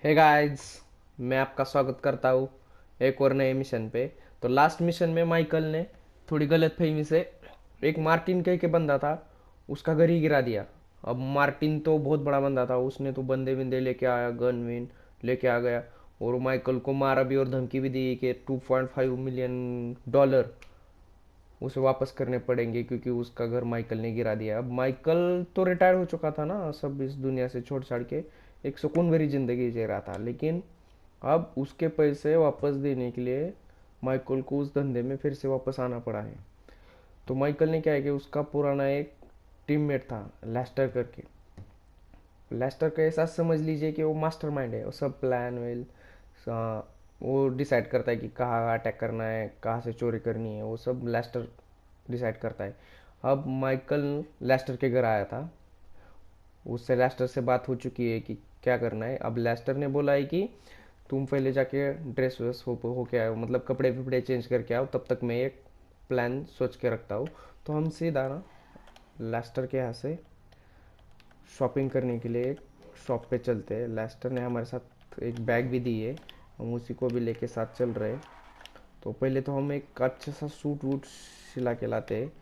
Hey guys, मैं आपका स्वागत करता हूँ एक और नए मिशन पे। तो लास्ट मिशन में माइकल ने थोड़ी गलतफहमी से एक मार्टिन कह के बंदा था, उसका घर ही गिरा दिया। अब मार्टिन तो बहुत बड़ा बंदा था, उसने तो बंदे बिंदे लेके आया, गन विन लेके आ गया और माइकल को मारा भी और धमकी भी दी कि 2.5 मिलियन डॉलर उसे वापस करने पड़ेंगे क्योंकि उसका घर माइकल ने गिरा दिया। अब माइकल तो रिटायर हो चुका था ना, सब इस दुनिया से छोड़ छाड़ के एक सुकून भरी जिंदगी जी रहा था, लेकिन अब उसके पैसे वापस देने के लिए माइकल को उस धंधे में फिर से वापस आना पड़ा है। तो माइकल ने क्या है कि उसका पुराना एक टीममेट था लेस्टर करके। लेस्टर का ऐसा समझ लीजिए कि वो मास्टरमाइंड है, वो सब प्लान वेल वो डिसाइड करता है कि कहाँ अटैक करना है, कहाँ से चोरी करनी है, वो सब लेस्टर डिसाइड करता है। अब माइकल लेस्टर के घर आया था, उससे लेस्टर से बात हो चुकी है कि क्या करना है। अब लेस्टर ने बोला है कि तुम पहले जाके ड्रेस वेस हो के आओ, मतलब कपड़े वपड़े चेंज करके आओ, तब तक मैं एक प्लान सोच के रखता हूँ। तो हम सीधा ना लेस्टर के यहाँ से शॉपिंग करने के लिए एक शॉप पे चलते हैं। लेस्टर ने हमारे साथ एक बैग भी दी है, हम उसी को भी लेके साथ चल रहे हैं। तो पहले तो हम एक अच्छा सा सूट वूट सिला के लाते हैं,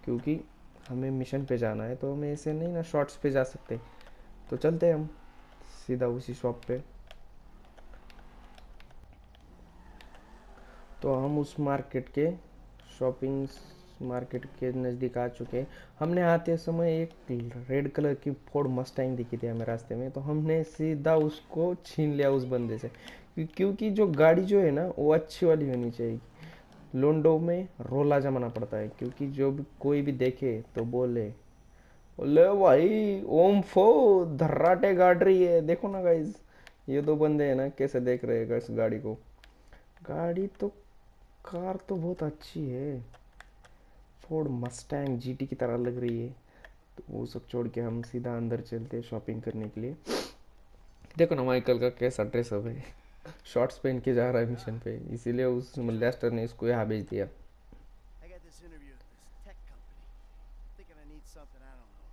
क्योंकि हमें मिशन पे जाना है, तो हमें ऐसे नहीं ना शॉर्ट्स पे जा सकते। तो चलते हैं हम सीधा उसी शॉप पे। तो हम उस मार्केट के शॉपिंग मार्केट के नज़दीक आ चुके हैं। हमने आते समय एक रेड कलर की फोर्ड मस्टैंग दिखी थी हमें रास्ते में, तो हमने सीधा उसको छीन लिया उस बंदे से। क्योंकि जो गाड़ी जो है ना वो अच्छी वाली होनी चाहिए। लोंडो में रोला जमाना पड़ता है, क्योंकि जो भी कोई भी देखे तो बोले बोले भाई ओम फो धर्राटे गाड़ रही है, देखो ना गाइज। ये दो बंदे हैं ना कैसे देख रहे हैं इस गाड़ी को। गाड़ी तो कार तो बहुत अच्छी है, फोर्ड मस्टैंग जीटी की तरह लग रही है। तो वो सब छोड़ के हम सीधा अंदर चलते हैं शॉपिंग करने के लिए। देखो ना माइकल का कैसा ड्रेसअप है, शॉर्ट्स पहन के जा रहा है मिशन पे, इसीलिए उस लेस्टर ने इसको यहाँ भेज दिया। I got this interview at this tech company. Thinking I need something, I don't know,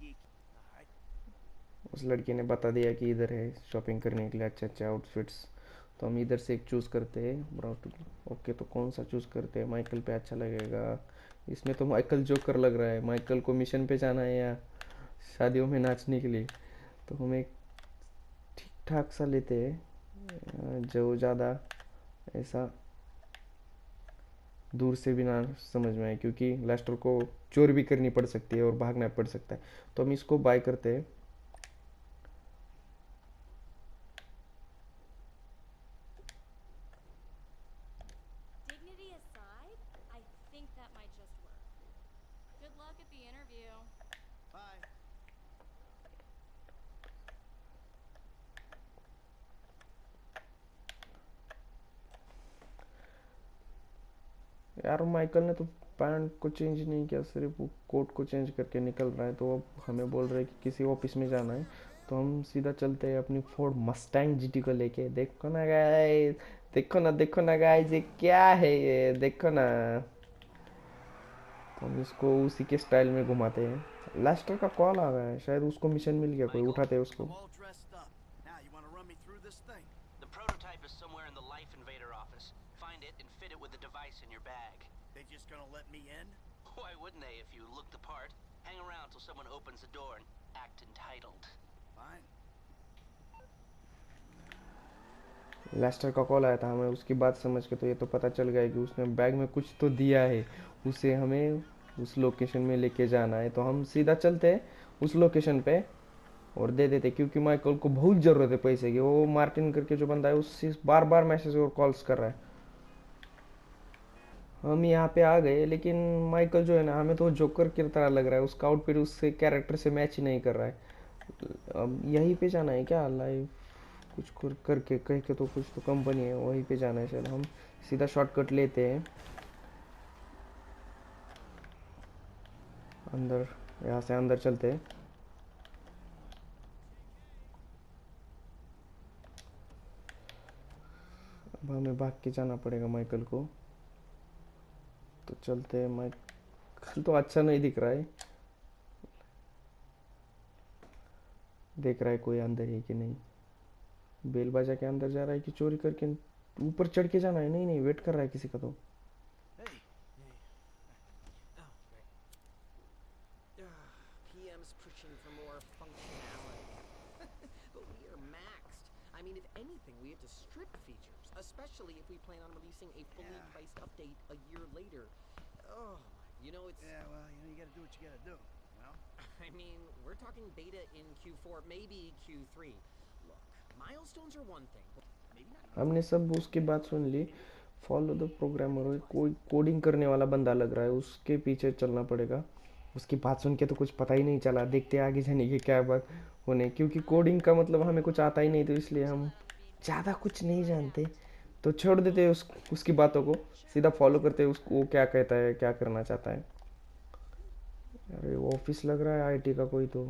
geeky. All right. उस लड़की ने बता दिया कि इधर है शॉपिंग करने के लिए अच्छे अच्छे आउटफिट्स। तो हम इधर से एक चूज़ करते हैं ब्राउन। ओके, तो कौन सा चूज़ करते हैं, माइकल पे अच्छा लगेगा। इसमें तो माइकल जोकर लग रहा है। माइकल को मिशन पे जाना है या शादियों में नाचने के लिए। तो हम एक ठीक ठाक सा लेते हैं, जो ज़्यादा ऐसा दूर से भी ना समझ में आए, क्योंकि लेस्टर को चोरी भी करनी पड़ सकती है और भागना पड़ सकता है। तो हम इसको बाय करते हैं। Dignity aside, I think that might just work. Good luck at the interview. Bye. यार माइकल ने तो पैंट को चेंज नहीं किया, सिर्फ वो कोट को चेंज करके निकल रहा है। तो अब हमें बोल रहे हैं कि किसी ऑफिस में जाना है। तो हम सीधा चलते हैं अपनी फोर्ड मस्टैंग जीटी को लेके। देखो ना गाइस, देखो ना गाइस, ये क्या है, ये देखो ना। तो हम इसको उसी के स्टाइल में घुमाते हैं। लास्टर का कॉल आ गया है, शायद उसको मिशन मिल गया, कोई Michael, उठाते हैं उसको। I'm all dressed up. Now you want to run me through this thing? the prototype is somewhere in the Life Invader office. Find it and fit it with the device in your bag. They just gonna let me in? Why wouldn't they if you look the part? Hang around till someone opens the door and act entitled. Fine. Lester का call आया था, हमें उसकी बात समझ के तो ये तो पता चल गया कि उसने बैग में कुछ तो दिया है। उसे हमें उस लोकेशन में लेके जाना है। तो हम सीधा चलते हैं उस लोकेशन पे और दे देते, क्योंकि माइकल को बहुत ज़रूरत है पैसे की। वो मार्टिन करके जो बंदा है उससे बार बार मैसेज और कॉल्स कर रहा है। हम यहाँ पे आ गए, लेकिन माइकल जो है ना, हमें तो जोकर की तरह लग रहा है, उसका आउटफिट उससे कैरेक्टर से मैच ही नहीं कर रहा है। अब यहीं पे जाना है क्या, लाइव कुछ करके कह के, तो कुछ तो कंपनी है वहीं पे जाना है शायद। हम सीधा शॉर्टकट लेते हैं अंदर, यहाँ से अंदर चलते हैं। अब हमें भाग के जाना पड़ेगा माइकल को। तो चलते हैं। माइकल तो अच्छा नहीं दिख रहा है, देख रहा है कोई अंदर है कि नहीं। बेल बजा के अंदर जा रहा है कि चोरी करके ऊपर चढ़ के जाना है? नहीं नहीं, वेट कर रहा है किसी का तो। Hey. Hey. Oh, right. PM's pushing for more functionality. But we are maxed. I mean, if anything, we have to strip features, especially if we plan on releasing a fully Yeah. priced update a year later. Oh, you know, it's. Yeah, well, you gotta do what you gotta do, you know? I mean, we're talking beta in Q4, maybe Q3. Look, milestones are one thing, but maybe not. हमने सब उसकी बात सुन ली। Follow the programmer, कोई coding करने वाला बंदा लग रहा है, उसके पीछे चलना पड़ेगा। उसकी बात सुन के तो कुछ पता ही नहीं चला, देखते आगे जाने की क्या बात होने, क्योंकि कोडिंग का मतलब हमें कुछ आता ही नहीं, तो इसलिए हम ज़्यादा कुछ नहीं जानते, तो छोड़ देते हैं उसकी बातों को, सीधा फॉलो करते हैं उसको, वो क्या कहता है, क्या करना चाहता है। अरे ऑफिस लग रहा है आईटी का कोई तो।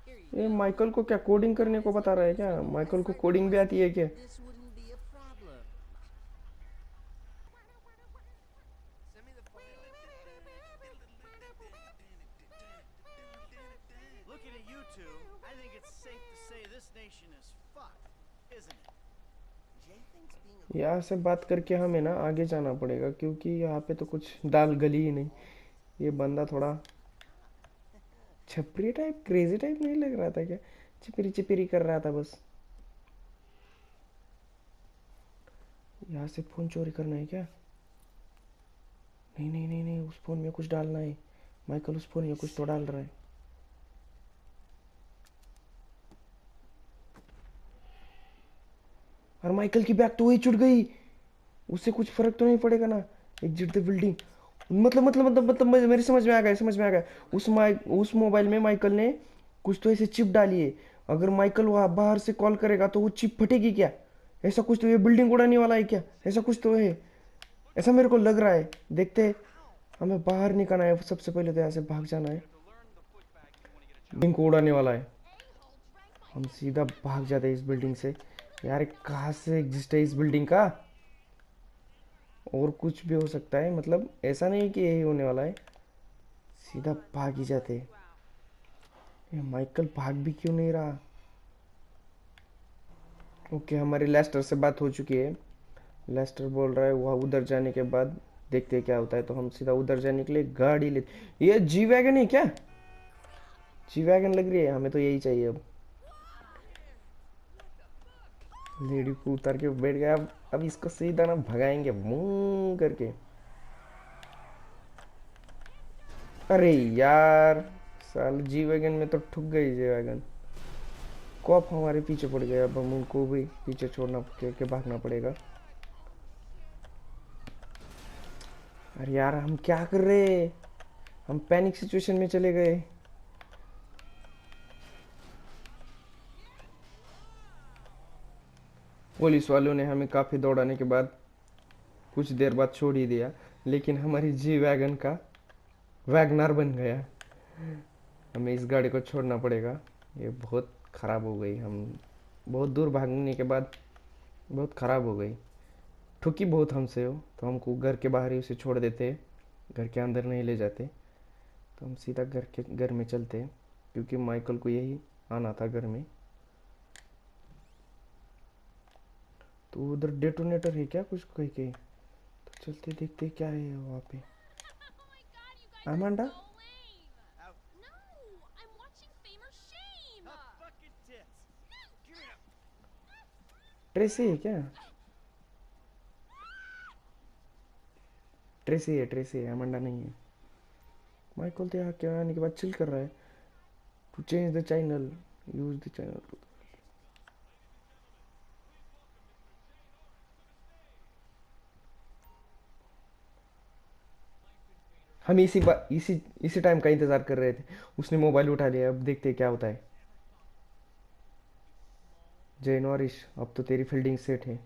Here you ये go. माइकल को क्या कोडिंग करने को बता रहा है क्या? माइकल को कोडिंग भी आती है क्या? This wouldn't be a problem. Send me the file. Looking at you two, I think it's safe to say this nation is fucked, isn't it? Jay thinks being a यहाँ से बात करके हमें ना आगे जाना पड़ेगा, क्योंकि यहाँ पे तो कुछ दाल गली ही नहीं। ये बंदा थोड़ा छपरी टाइप, क्रेजी टाइप नहीं लग रहा था क्या? चिपरी चिपरी कर रहा था बस। यहाँ से फोन चोरी करना है क्या? नहीं नहीं नहीं नहीं, उस फोन में कुछ डालना है। माइकल उस फोन में कुछ तो डाल रहा है। और माइकल की बैग तो वही छूट गई, उससे कुछ फर्क तो नहीं पड़ेगा ना। एग्जिट द बिल्डिंग, मतलब मेरे समझ में आ गया, समझ में आ गया। उस मोबाइल में माइकल ने कुछ तो ऐसे चिप डाली है, अगर माइकल वहाँ बाहर से कॉल करेगा तो वो चिप फटेगी क्या? ऐसा कुछ तो, ये बिल्डिंग उड़ाने वाला है क्या? ऐसा कुछ तो है, ऐसा मेरे को लग रहा है। देखते हैं, हमें बाहर निकलना है, सबसे पहले तो यहाँ से भाग जाना है। बिल्डिंग को उड़ाने वाला है, हम सीधा भाग जाते हैं इस बिल्डिंग से। यार कहाँ से एग्जिस्ट है इस बिल्डिंग का? और कुछ भी हो सकता है, मतलब ऐसा नहीं कि यही होने वाला है। सीधा भाग ही जाते। ये माइकल भाग भी क्यों नहीं रहा? ओके, हमारी लेस्टर से बात हो चुकी है। लेस्टर बोल रहा है वहाँ उधर जाने के बाद देखते हैं क्या होता है, तो हम सीधा उधर जाने के लिए गाड़ी ले। ये जी वैगन है क्या? जी वैगन लग रही है, हमें तो यही चाहिए अब। लेडी को उतार के बैठ गया। अब इसको सीधा ना भगाएंगे मुंह करके। अरे यार, साल जी वैगन में तो ठुक गई जी वैगन। कॉप हमारे पीछे पड़ गया, अब हम उनको भी पीछे छोड़ना के भागना पड़ेगा। अरे यार, हम क्या कर रहे हैं? हम पैनिक सिचुएशन में चले गए। पुलिस वालों ने हमें काफ़ी दौड़ाने के बाद कुछ देर बाद छोड़ ही दिया, लेकिन हमारी जी वैगन का वैगनर बन गया। हमें इस गाड़ी को छोड़ना पड़ेगा, ये बहुत ख़राब हो गई। हम बहुत दूर भागने के बाद बहुत ख़राब हो गई, ठुकी बहुत हमसे हो, तो हमको घर के बाहर ही उसे छोड़ देते, घर के अंदर नहीं ले जाते। तो हम सीधा घर में चलते, क्योंकि माइकल को यही आना था घर में। तो उधर डेटोनेटर है क्या कुछ कहीं कहीं? तो चलते देखते क्या है वहाँ पे। Oh my god, you guys Amanda? are so lame! Out. No, I'm watching Fame or Shame! Tough fucking tits. Give it up. Tracy है क्या? ट्रेसी है, ट्रेसी है, अमांडा नहीं है। माइकल तो यहाँ के आने के बाद चिल कर रहा है। To change the channel, use the channel. हम इसी टाइम का इंतजार कर रहे थे। उसने मोबाइल उठा लिया, अब देखते हैं क्या होता है। जय नॉरिश, अब तो तेरी फील्डिंग सेट है।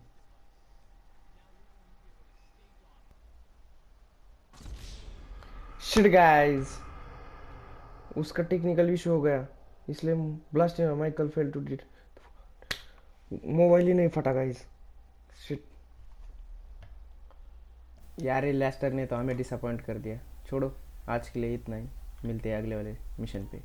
शिट गाइस, उसका टेक्निकल इशू हो गया, इसलिए ब्लास्ट माइकल फेल टू डिट। मोबाइल ही नहीं फटा गाइस। शिट यार, ये लेस्टर ने तो हमें डिसअपॉइंट कर दिया। छोड़ो, आज के लिए इतना ही, मिलते हैं अगले वाले मिशन पे।